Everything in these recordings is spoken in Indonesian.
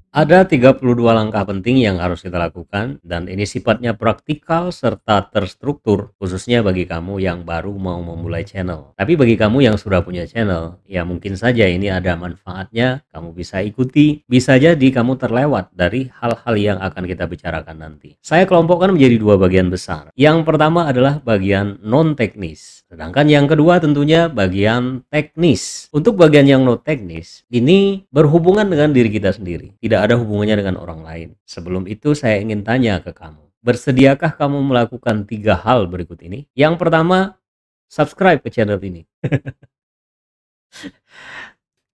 Ada 32 langkah penting yang harus kita lakukan dan ini sifatnya praktikal serta terstruktur khususnya bagi kamu yang baru mau memulai channel. Tapi bagi kamu yang sudah punya channel, ya mungkin saja ini ada manfaatnya, kamu bisa ikuti, bisa jadi kamu terlewat dari hal-hal yang akan kita bicarakan nanti. Saya kelompokkan menjadi dua bagian besar. Yang pertama adalah bagian non-teknis. Sedangkan yang kedua tentunya bagian teknis. Untuk bagian yang non teknis, ini berhubungan dengan diri kita sendiri. Tidak ada hubungannya dengan orang lain. Sebelum itu saya ingin tanya ke kamu. Bersediakah kamu melakukan 3 hal berikut ini? Yang pertama, subscribe ke channel ini.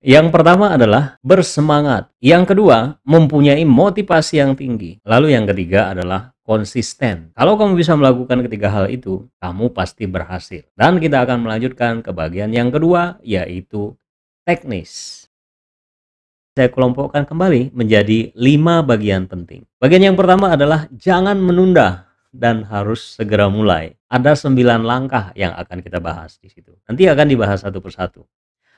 Yang pertama adalah bersemangat. Yang kedua, mempunyai motivasi yang tinggi. Lalu yang ketiga adalah konsisten. Kalau kamu bisa melakukan ketiga hal itu, kamu pasti berhasil. Dan kita akan melanjutkan ke bagian yang kedua, yaitu teknis. Saya kelompokkan kembali menjadi 5 bagian penting. Bagian yang pertama adalah jangan menunda dan harus segera mulai. Ada 9 langkah yang akan kita bahas di situ. Nanti akan dibahas satu persatu.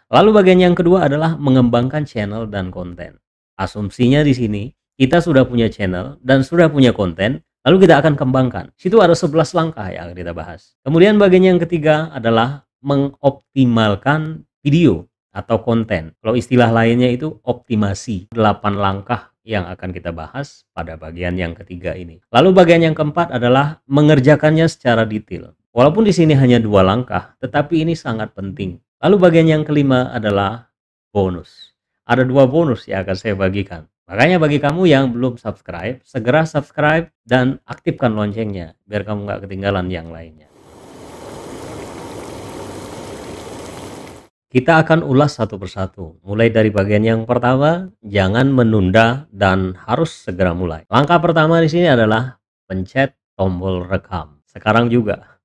Lalu bagian yang kedua adalah mengembangkan channel dan konten. Asumsinya di sini, kita sudah punya channel dan sudah punya konten, lalu kita akan kembangkan. Situ ada 11 langkah yang akan kita bahas. Kemudian bagian yang ketiga adalah mengoptimalkan video atau konten. Kalau istilah lainnya itu optimasi. 8 langkah yang akan kita bahas pada bagian yang ketiga ini. Lalu bagian yang keempat adalah mengerjakannya secara detail. Walaupun di sini hanya 2 langkah, tetapi ini sangat penting. Lalu bagian yang kelima adalah bonus. Ada 2 bonus yang akan saya bagikan. Makanya bagi kamu yang belum subscribe, segera subscribe dan aktifkan loncengnya biar kamu nggak ketinggalan yang lainnya. Kita akan ulas satu persatu. Mulai dari bagian yang pertama, jangan menunda dan harus segera mulai. Langkah pertama di sini adalah pencet tombol rekam. Sekarang juga.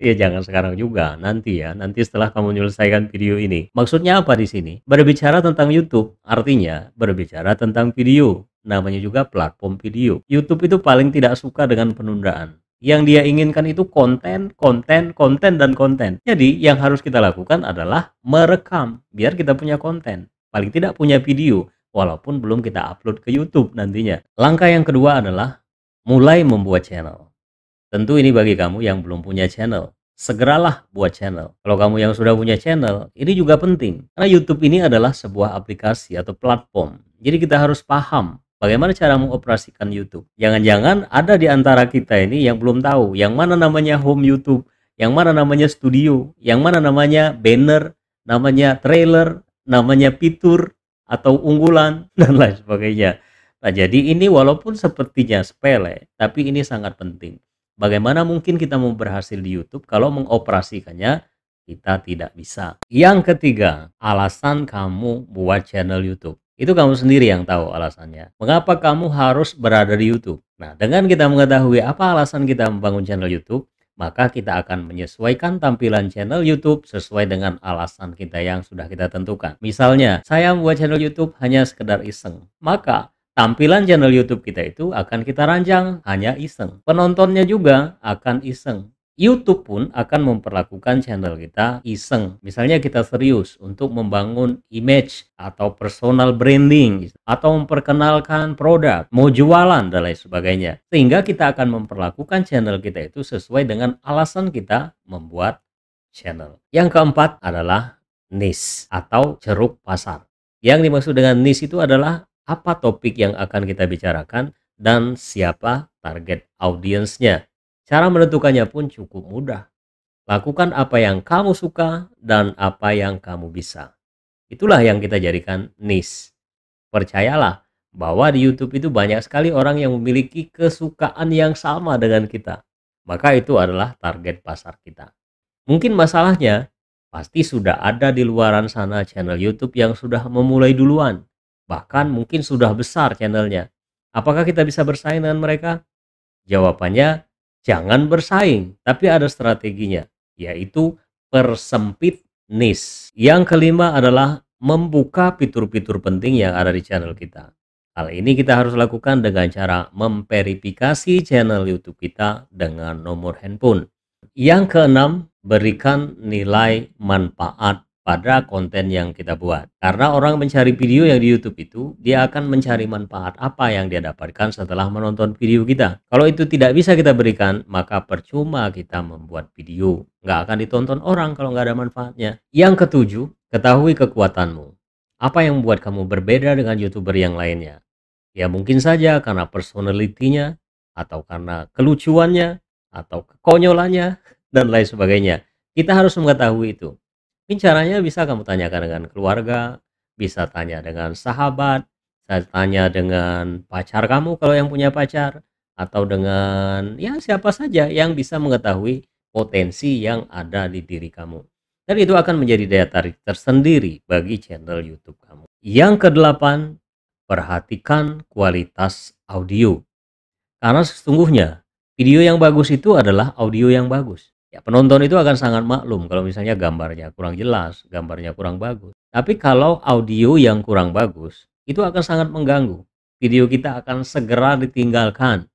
Iya, jangan sekarang juga, nanti ya, nanti setelah kamu menyelesaikan video ini. Maksudnya apa di sini? Berbicara tentang YouTube, artinya berbicara tentang video. Namanya juga platform video. YouTube itu paling tidak suka dengan penundaan. Yang dia inginkan itu konten, konten, konten, dan konten. Jadi yang harus kita lakukan adalah merekam, biar kita punya konten. Paling tidak punya video, walaupun belum kita upload ke YouTube nantinya. Langkah yang kedua adalah mulai membuat channel. Tentu ini bagi kamu yang belum punya channel. Segeralah buat channel. Kalau kamu yang sudah punya channel, ini juga penting. Karena YouTube ini adalah sebuah aplikasi atau platform. Jadi kita harus paham bagaimana cara mengoperasikan YouTube. Jangan-jangan ada di antara kita ini yang belum tahu yang mana namanya home YouTube, yang mana namanya studio, yang mana namanya banner, namanya trailer, namanya fitur atau unggulan, dan lain sebagainya. Nah, jadi ini walaupun sepertinya sepele, tapi ini sangat penting. Bagaimana mungkin kita mau berhasil di YouTube kalau mengoperasikannya kita tidak bisa. Yang ketiga, alasan kamu buat channel YouTube. Itu kamu sendiri yang tahu alasannya. Mengapa kamu harus berada di YouTube? Nah, dengan kita mengetahui apa alasan kita membangun channel YouTube, maka kita akan menyesuaikan tampilan channel YouTube sesuai dengan alasan kita yang sudah kita tentukan. Misalnya, saya membuat channel YouTube hanya sekedar iseng. Maka tampilan channel YouTube kita itu akan kita rancang hanya iseng. Penontonnya juga akan iseng. YouTube pun akan memperlakukan channel kita iseng. Misalnya kita serius untuk membangun image atau personal branding atau memperkenalkan produk, mau jualan dan lain sebagainya. Sehingga kita akan memperlakukan channel kita itu sesuai dengan alasan kita membuat channel. Yang keempat adalah niche atau ceruk pasar. Yang dimaksud dengan niche itu adalah apa topik yang akan kita bicarakan dan siapa target audiensnya. Cara menentukannya pun cukup mudah. Lakukan apa yang kamu suka dan apa yang kamu bisa. Itulah yang kita jadikan niche. Percayalah bahwa di YouTube itu banyak sekali orang yang memiliki kesukaan yang sama dengan kita. Maka itu adalah target pasar kita. Mungkin masalahnya, pasti sudah ada di luaran sana channel YouTube yang sudah memulai duluan. Bahkan mungkin sudah besar channelnya. Apakah kita bisa bersaing dengan mereka? Jawabannya, jangan bersaing, tapi ada strateginya, yaitu persempit niche. Yang kelima adalah membuka fitur-fitur penting yang ada di channel kita. Hal ini kita harus lakukan dengan cara memverifikasi channel YouTube kita dengan nomor handphone. Yang keenam, berikan nilai manfaat pada konten yang kita buat. Karena orang mencari video yang di YouTube itu, dia akan mencari manfaat apa yang dia dapatkan setelah menonton video kita. Kalau itu tidak bisa kita berikan, maka percuma kita membuat video. Nggak akan ditonton orang kalau nggak ada manfaatnya. Yang ketujuh, ketahui kekuatanmu. Apa yang membuat kamu berbeda dengan YouTuber yang lainnya? Ya mungkin saja karena personalitinya, atau karena kelucuannya, atau kekonyolannya, dan lain sebagainya. Kita harus mengetahui itu. Mungkin caranya bisa kamu tanyakan dengan keluarga, bisa tanya dengan sahabat, bisa tanya dengan pacar kamu kalau yang punya pacar, atau dengan ya siapa saja yang bisa mengetahui potensi yang ada di diri kamu. Dan itu akan menjadi daya tarik tersendiri bagi channel YouTube kamu. Yang kedelapan, perhatikan kualitas audio. Karena sesungguhnya video yang bagus itu adalah audio yang bagus. Ya, penonton itu akan sangat maklum kalau misalnya gambarnya kurang jelas, gambarnya kurang bagus. Tapi kalau audio yang kurang bagus, itu akan sangat mengganggu. Video kita akan segera ditinggalkan.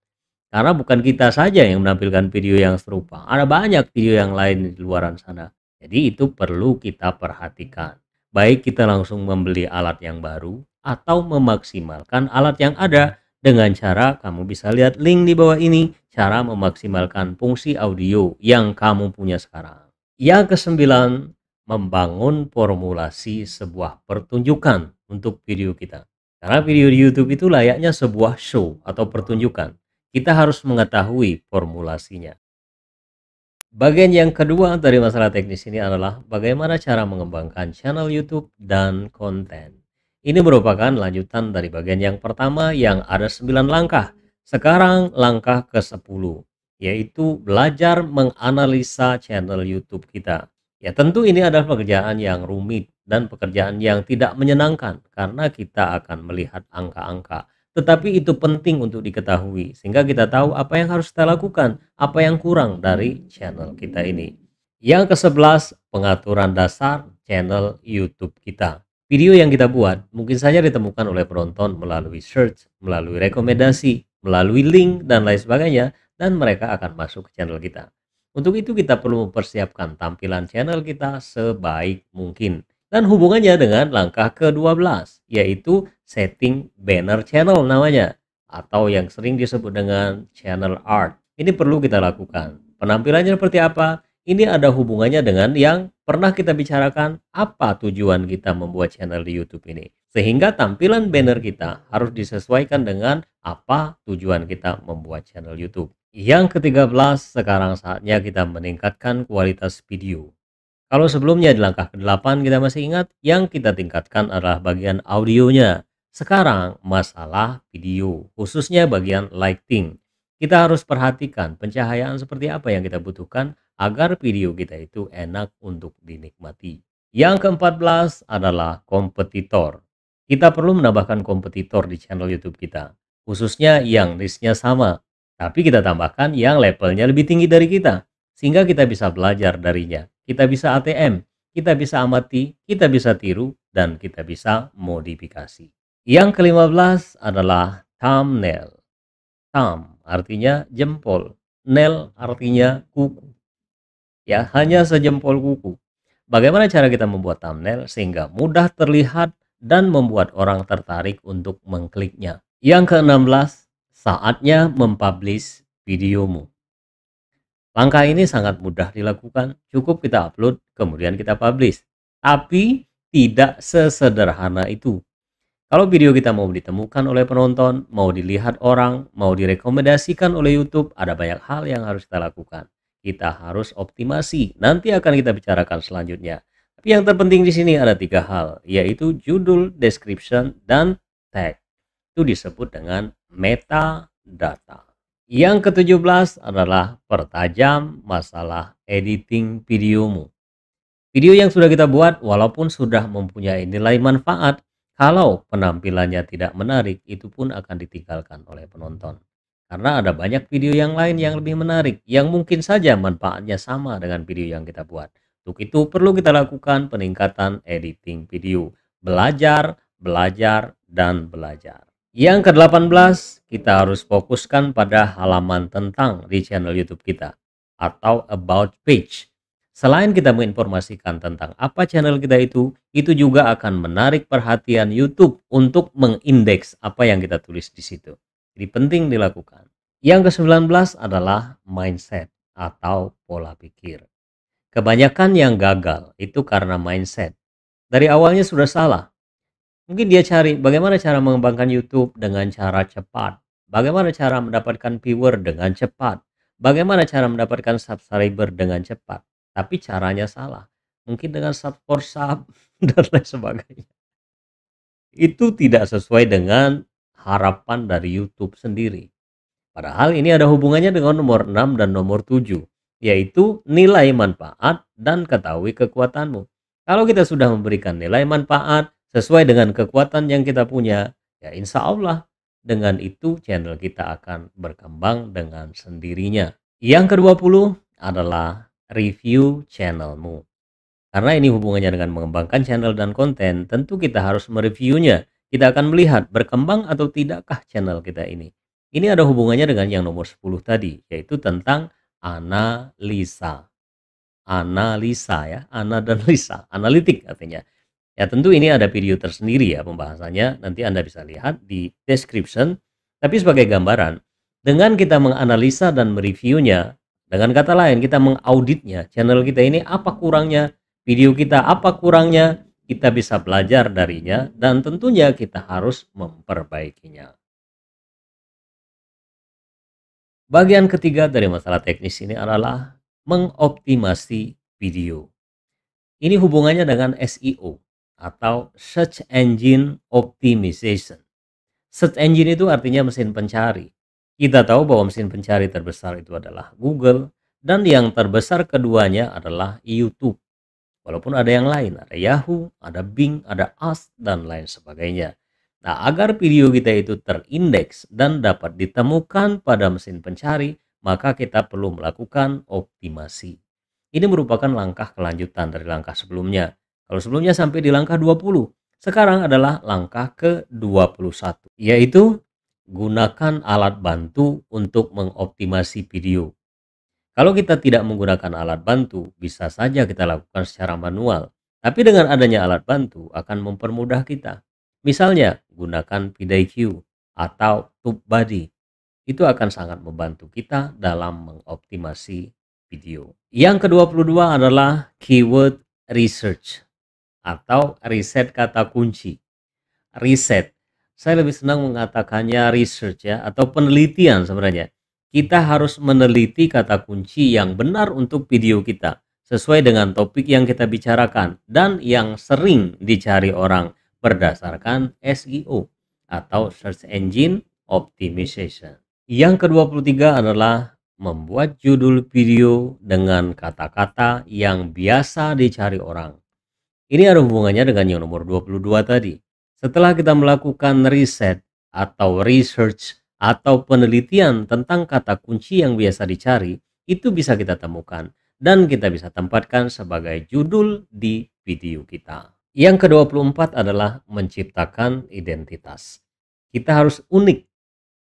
Karena bukan kita saja yang menampilkan video yang serupa. Ada banyak video yang lain di luaran sana. Jadi itu perlu kita perhatikan. Baik kita langsung membeli alat yang baru atau memaksimalkan alat yang ada dengan cara kamu bisa lihat link di bawah ini, cara memaksimalkan fungsi audio yang kamu punya sekarang. Yang kesembilan, membangun formulasi sebuah pertunjukan untuk video kita. Karena video di YouTube itu layaknya sebuah show atau pertunjukan. Kita harus mengetahui formulasinya. Bagian yang kedua dari masalah teknis ini adalah bagaimana cara mengembangkan channel YouTube dan konten. Ini merupakan lanjutan dari bagian yang pertama yang ada 9 langkah. Sekarang langkah ke-10, yaitu belajar menganalisa channel YouTube kita. Ya tentu ini adalah pekerjaan yang rumit dan pekerjaan yang tidak menyenangkan karena kita akan melihat angka-angka. Tetapi itu penting untuk diketahui sehingga kita tahu apa yang harus kita lakukan, apa yang kurang dari channel kita ini. Yang ke-11, pengaturan dasar channel YouTube kita. Video yang kita buat mungkin saja ditemukan oleh penonton melalui search, melalui rekomendasi, melalui link, dan lain sebagainya, dan mereka akan masuk ke channel kita. Untuk itu kita perlu mempersiapkan tampilan channel kita sebaik mungkin. Dan hubungannya dengan langkah ke-12, yaitu setting banner channel namanya, atau yang sering disebut dengan channel art. Ini perlu kita lakukan. Penampilannya seperti apa? Ini ada hubungannya dengan yang pernah kita bicarakan, apa tujuan kita membuat channel di YouTube ini. Sehingga tampilan banner kita harus disesuaikan dengan apa tujuan kita membuat channel YouTube. Yang ke-13, sekarang saatnya kita meningkatkan kualitas video. Kalau sebelumnya di langkah ke-8 kita masih ingat, yang kita tingkatkan adalah bagian audionya. Sekarang masalah video, khususnya bagian lighting. Kita harus perhatikan pencahayaan seperti apa yang kita butuhkan agar video kita itu enak untuk dinikmati. Yang ke-14 adalah kompetitor. Kita perlu menambahkan kompetitor di channel YouTube kita, khususnya yang niche-nya sama. Tapi kita tambahkan yang levelnya lebih tinggi dari kita, sehingga kita bisa belajar darinya. Kita bisa ATM, kita bisa amati, kita bisa tiru, dan kita bisa modifikasi. Yang ke-15 adalah thumbnail. Thumb artinya jempol, nail artinya kuku. Ya, hanya sejempol kuku. Bagaimana cara kita membuat thumbnail sehingga mudah terlihat dan membuat orang tertarik untuk mengkliknya. Yang ke-16, saatnya mempublish videomu. Langkah ini sangat mudah dilakukan, cukup kita upload, kemudian kita publish. Tapi tidak sesederhana itu. Kalau video kita mau ditemukan oleh penonton, mau dilihat orang, mau direkomendasikan oleh YouTube, ada banyak hal yang harus kita lakukan. Kita harus optimasi, nanti akan kita bicarakan selanjutnya. Tapi yang terpenting di sini ada 3 hal, yaitu judul, description, dan tag. Itu disebut dengan metadata. Yang ke-17 adalah pertajam masalah editing videomu. Video yang sudah kita buat walaupun sudah mempunyai nilai manfaat, kalau penampilannya tidak menarik, itu pun akan ditinggalkan oleh penonton. Karena ada banyak video yang lain yang lebih menarik, yang mungkin saja manfaatnya sama dengan video yang kita buat. Untuk itu perlu kita lakukan peningkatan editing video. Belajar, belajar, dan belajar. Yang ke-18, kita harus fokuskan pada halaman tentang di channel YouTube kita atau about page. Selain kita menginformasikan tentang apa channel kita itu juga akan menarik perhatian YouTube untuk mengindeks apa yang kita tulis di situ. Jadi penting dilakukan. Yang ke-19 adalah mindset atau pola pikir. Kebanyakan yang gagal itu karena mindset. Dari awalnya sudah salah. Mungkin dia cari bagaimana cara mengembangkan YouTube dengan cara cepat. Bagaimana cara mendapatkan viewer dengan cepat. Bagaimana cara mendapatkan subscriber dengan cepat. Tapi caranya salah. Mungkin dengan sub for sub dan lain sebagainya. Itu tidak sesuai dengan harapan dari YouTube sendiri. Padahal ini ada hubungannya dengan nomor 6 dan nomor 7, yaitu nilai manfaat dan ketahui kekuatanmu. Kalau kita sudah memberikan nilai manfaat sesuai dengan kekuatan yang kita punya, ya insya Allah dengan itu channel kita akan berkembang dengan sendirinya. Yang ke-20 adalah review channelmu. Karena ini hubungannya dengan mengembangkan channel dan konten, tentu kita harus mereviewnya. Kita akan melihat berkembang atau tidakkah channel kita ini. Ini ada hubungannya dengan yang nomor 10 tadi, yaitu tentang analisa. Analisa ya, ana dan lisa, analitik artinya. Ya tentu ini ada video tersendiri ya pembahasannya, nanti Anda bisa lihat di description. Tapi sebagai gambaran, dengan kita menganalisa dan mereviewnya, dengan kata lain kita mengauditnya, channel kita ini apa kurangnya, video kita apa kurangnya, kita bisa belajar darinya dan tentunya kita harus memperbaikinya. Bagian ketiga dari masalah teknis ini adalah mengoptimasi video. Ini hubungannya dengan SEO atau Search Engine Optimization. Search engine itu artinya mesin pencari. Kita tahu bahwa mesin pencari terbesar itu adalah Google dan yang terbesar keduanya adalah YouTube. Walaupun ada yang lain, ada Yahoo, ada Bing, ada Ask dan lain sebagainya. Nah, agar video kita itu terindeks dan dapat ditemukan pada mesin pencari, maka kita perlu melakukan optimasi. Ini merupakan langkah kelanjutan dari langkah sebelumnya. Kalau sebelumnya sampai di langkah 20, sekarang adalah langkah ke-21, yaitu gunakan alat bantu untuk mengoptimasi video. Kalau kita tidak menggunakan alat bantu, bisa saja kita lakukan secara manual. Tapi dengan adanya alat bantu akan mempermudah kita. Misalnya, gunakan vidIQ atau TubeBuddy. Itu akan sangat membantu kita dalam mengoptimasi video. Yang ke-22 adalah keyword research atau riset kata kunci. Riset, saya lebih senang mengatakannya research ya, atau penelitian sebenarnya. Kita harus meneliti kata kunci yang benar untuk video kita sesuai dengan topik yang kita bicarakan dan yang sering dicari orang berdasarkan SEO atau Search Engine Optimization. Yang ke-23 adalah membuat judul video dengan kata-kata yang biasa dicari orang. Ini ada hubungannya dengan yang nomor 22 tadi. Setelah kita melakukan riset atau research atau penelitian tentang kata kunci yang biasa dicari, itu bisa kita temukan dan kita bisa tempatkan sebagai judul di video kita. Yang ke-24 adalah menciptakan identitas. Kita harus unik,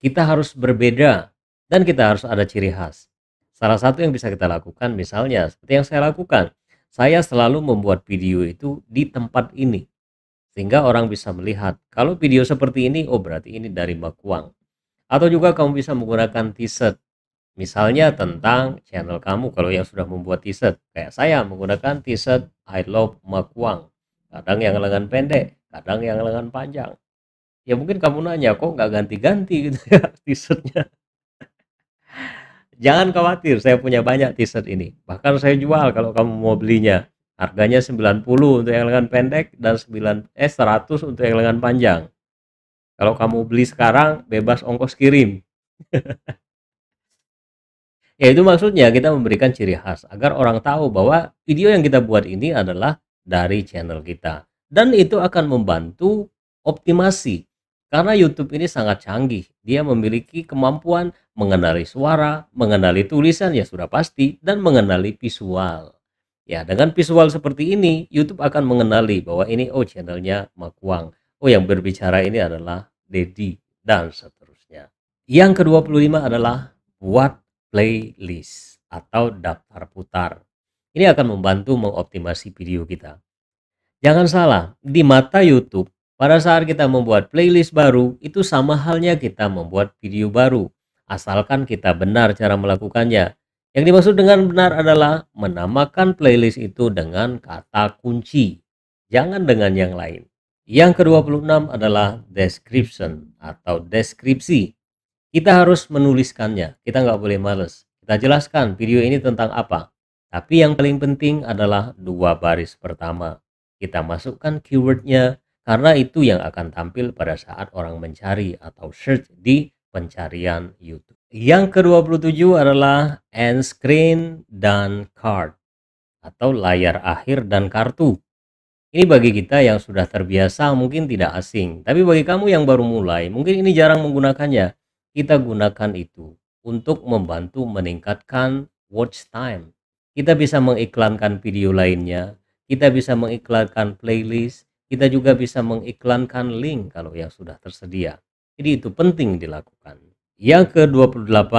kita harus berbeda, dan kita harus ada ciri khas. Salah satu yang bisa kita lakukan misalnya seperti yang saya lakukan. Saya selalu membuat video itu di tempat ini. Sehingga orang bisa melihat, kalau video seperti ini, oh berarti ini dari Makuang. Atau juga kamu bisa menggunakan t-shirt. Misalnya tentang channel kamu, kalau yang sudah membuat t-shirt. Kayak saya menggunakan t-shirt I Love Makuang. Kadang yang lengan pendek, kadang yang lengan panjang. Ya mungkin kamu nanya, kok nggak ganti-ganti gitu ya t-shirtnya. Jangan khawatir, saya punya banyak t-shirt ini. Bahkan saya jual kalau kamu mau belinya. Harganya 90 untuk yang lengan pendek dan 100 untuk yang lengan panjang. Kalau kamu beli sekarang, bebas ongkos kirim. Ya itu maksudnya kita memberikan ciri khas agar orang tahu bahwa video yang kita buat ini adalah dari channel kita. Dan itu akan membantu optimasi. Karena YouTube ini sangat canggih. Dia memiliki kemampuan mengenali suara, mengenali tulisan ya sudah pasti, dan mengenali visual. Ya, dengan visual seperti ini, YouTube akan mengenali bahwa ini oh channelnya Makuang. Oh yang berbicara ini adalah Dedi dan seterusnya. Yang ke-25 adalah buat playlist atau daftar putar. Ini akan membantu mengoptimasi video kita. Jangan salah, di mata YouTube, pada saat kita membuat playlist baru, itu sama halnya kita membuat video baru, asalkan kita benar cara melakukannya. Yang dimaksud dengan benar adalah menamakan playlist itu dengan kata kunci, jangan dengan yang lain. Yang ke-26 adalah description atau deskripsi. Kita harus menuliskannya, kita nggak boleh males. Kita jelaskan video ini tentang apa. Tapi yang paling penting adalah 2 baris pertama. Kita masukkan keywordnya, karena itu yang akan tampil pada saat orang mencari atau search di pencarian YouTube. Yang ke-27 adalah end screen dan card atau layar akhir dan kartu. Ini bagi kita yang sudah terbiasa mungkin tidak asing, tapi bagi kamu yang baru mulai, mungkin ini jarang menggunakannya. Kita gunakan itu untuk membantu meningkatkan watch time. Kita bisa mengiklankan video lainnya, kita bisa mengiklankan playlist, kita juga bisa mengiklankan link kalau yang sudah tersedia. Jadi itu penting dilakukan. Yang ke-28,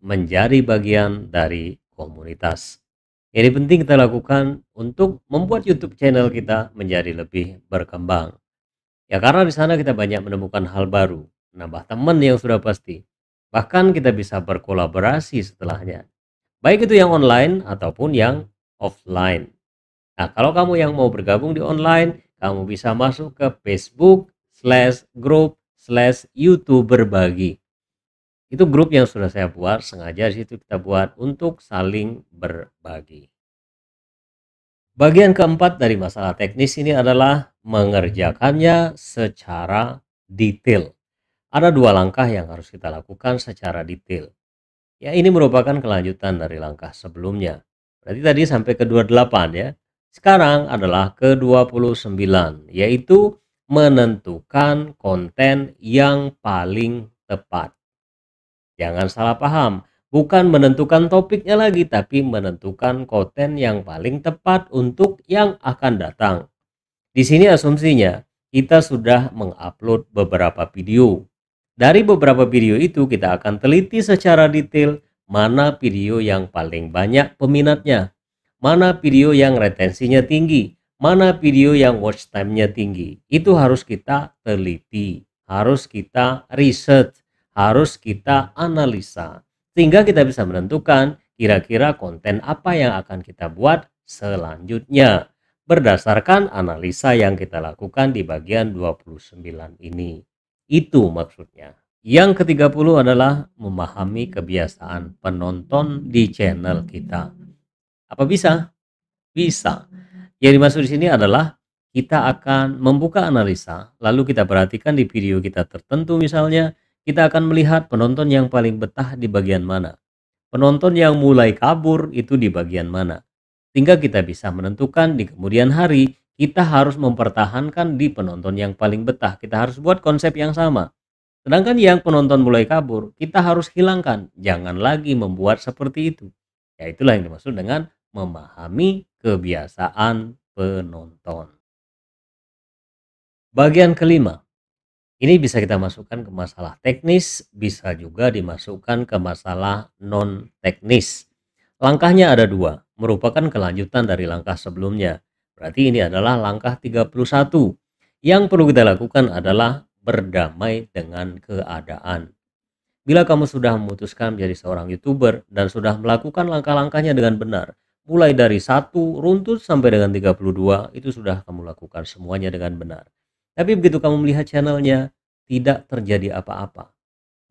menjadi bagian dari komunitas. Jadi penting kita lakukan untuk membuat YouTube channel kita menjadi lebih berkembang. Ya karena di sana kita banyak menemukan hal baru, nambah teman yang sudah pasti. Bahkan kita bisa berkolaborasi setelahnya. Baik itu yang online ataupun yang offline. Nah, kalau kamu yang mau bergabung di online, kamu bisa masuk ke Facebook/group/YouTube berbagi. Itu grup yang sudah saya buat, sengaja di situ kita buat untuk saling berbagi. Bagian keempat dari masalah teknis ini adalah mengerjakannya secara detail. Ada 2 langkah yang harus kita lakukan secara detail. Ya, ini merupakan kelanjutan dari langkah sebelumnya. Berarti tadi sampai ke 28 ya. Sekarang adalah ke 29, yaitu menentukan konten yang paling tepat. Jangan salah paham, bukan menentukan topiknya lagi, tapi menentukan konten yang paling tepat untuk yang akan datang. Di sini asumsinya kita sudah mengupload beberapa video. Dari beberapa video itu kita akan teliti secara detail mana video yang paling banyak peminatnya, mana video yang retensinya tinggi, mana video yang watch time-nya tinggi. Itu harus kita teliti, harus kita riset, harus kita analisa, sehingga kita bisa menentukan kira-kira konten apa yang akan kita buat selanjutnya berdasarkan analisa yang kita lakukan di bagian 29 ini. Itu maksudnya. Yang ke-30 adalah memahami kebiasaan penonton di channel kita. Apa bisa? Bisa. Yang dimaksud di sini adalah kita akan membuka analisa, lalu kita perhatikan di video kita tertentu misalnya, kita akan melihat penonton yang paling betah di bagian mana. Penonton yang mulai kabur itu di bagian mana. Sehingga kita bisa menentukan di kemudian hari, kita harus mempertahankan di penonton yang paling betah. Kita harus buat konsep yang sama. Sedangkan yang penonton mulai kabur, kita harus hilangkan. Jangan lagi membuat seperti itu. Ya itulah yang dimaksud dengan memahami kebiasaan penonton. Bagian kelima. Ini bisa kita masukkan ke masalah teknis, bisa juga dimasukkan ke masalah non-teknis. Langkahnya ada 2, merupakan kelanjutan dari langkah sebelumnya. Berarti ini adalah langkah 31. Yang perlu kita lakukan adalah berdamai dengan keadaan. Bila kamu sudah memutuskan menjadi seorang YouTuber dan sudah melakukan langkah-langkahnya dengan benar, mulai dari 1 runtut sampai dengan 32, itu sudah kamu lakukan semuanya dengan benar. Tapi begitu kamu melihat channelnya tidak terjadi apa-apa.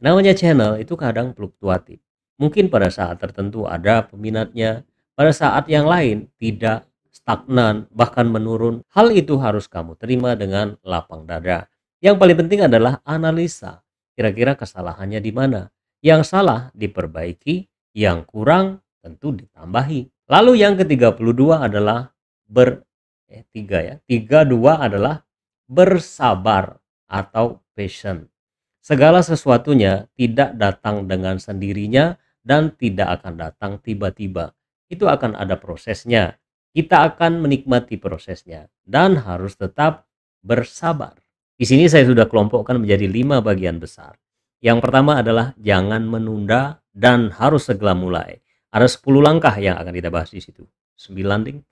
Namanya channel itu kadang fluktuatif. Mungkin pada saat tertentu ada peminatnya, pada saat yang lain tidak, stagnan, bahkan menurun. Hal itu harus kamu terima dengan lapang dada. Yang paling penting adalah analisa. Kira-kira kesalahannya di mana? Yang salah diperbaiki, yang kurang tentu ditambahi. Lalu yang ke-32 adalah 32 adalah bersabar atau patient. Segala sesuatunya tidak datang dengan sendirinya dan tidak akan datang tiba-tiba. Itu akan ada prosesnya. Kita akan menikmati prosesnya dan harus tetap bersabar. Di sini saya sudah kelompokkan menjadi 5 bagian besar. Yang pertama adalah jangan menunda dan harus segera mulai. Ada 10 langkah yang akan kita bahas di situ. 9 ding.